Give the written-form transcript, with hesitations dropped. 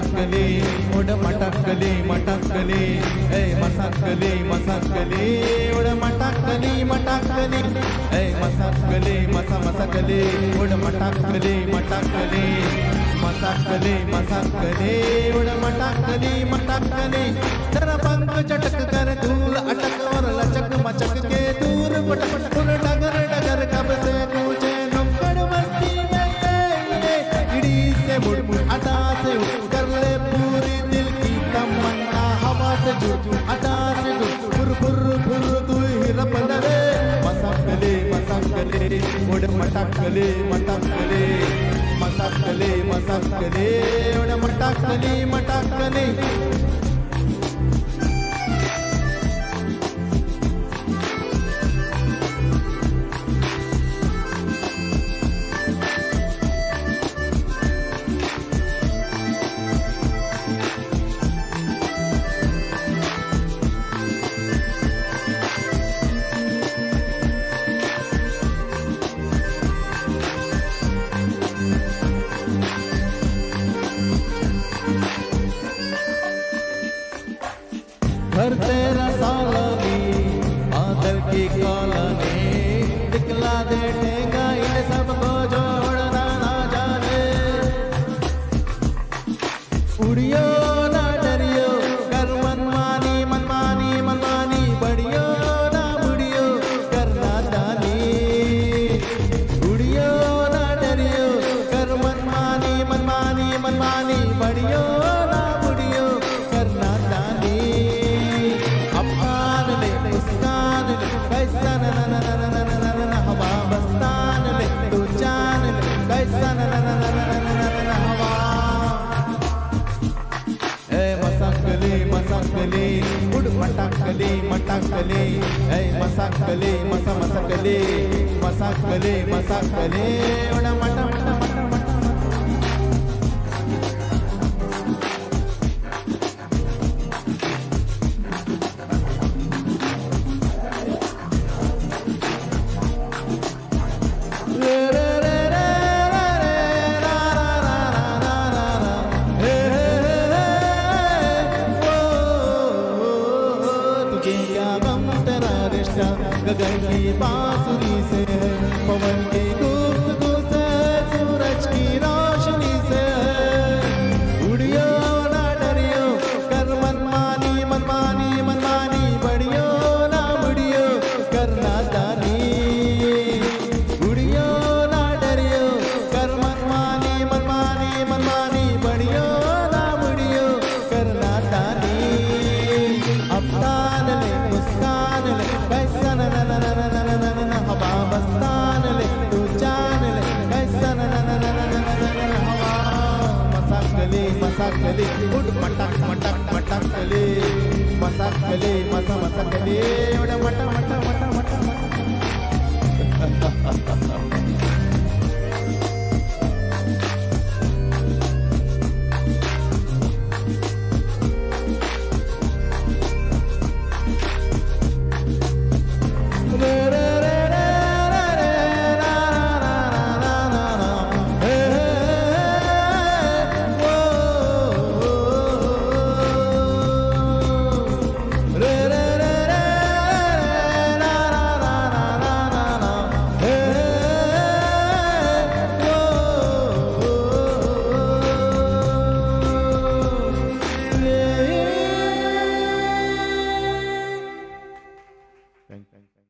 मटकली उड मटकली मटकली ए मसकली मसकली उड मटकली मटकली ए मसकली मसकली उड मटकली मटकली मसकली मसकली उड मटकली मटकली जरा पंख चटक कर धूल अटक और लचक मचक के दूर पटक डगर डगर कब से कूचे नुक्कड़ बस्ती में इड़ी से मुड़ अदा से कर ले पूरी दिल की तमन्ना हवा से जुड़ अदा से जुड़ फुर फुर फुर तू ही रपन रे मसकले मसकले उड़ मटकले मटकले मसकले मसकले उड़ मटकले मटकले घर तेरा सालनी आदर की कॉलोनी दिखला दे ठेंगा इन सबको जोड़ना ना जाने उड़ियो ना डरियो कर मनमानी मनमानी मनमानी बढ़ियो ना बुढ़ियो करना जानी उड़ियो ना डरियो कर मनमानी मनमानी मनमानी बढ़ियो ना बुढ़ियो करना जानी कैसा न न न न न न न न हवा बस्तान ले तू जान ले कैसा न न न न न न न न हवा ए मसकली मसकली उड़ मटकली मटकली ए मसकली मसकली मसकली मसकली उड़ मट मट मट गगन की बांसुरी से है पवन की गुफ्तगू से सूरज की रोशनी से उड़ियो ना डरियो कर मनमानी मनमानी मनमानी बढ़ियो ना बुढ़ियो करना जानी उड़ियो ना डरियो कर मनमानी मनमानी मनमानी बढ़ियो ना बुढ़ियो करना जानी अब तान ले मुस्कान ले कैसा न न न न न न न न हवा बस्तान ले तू जान ले कैसा न न न न न न न हवा मसकली मसकली उड़ मटक मटक मटकली मसकली मसकली उड़ मट मट मट मट Thank you.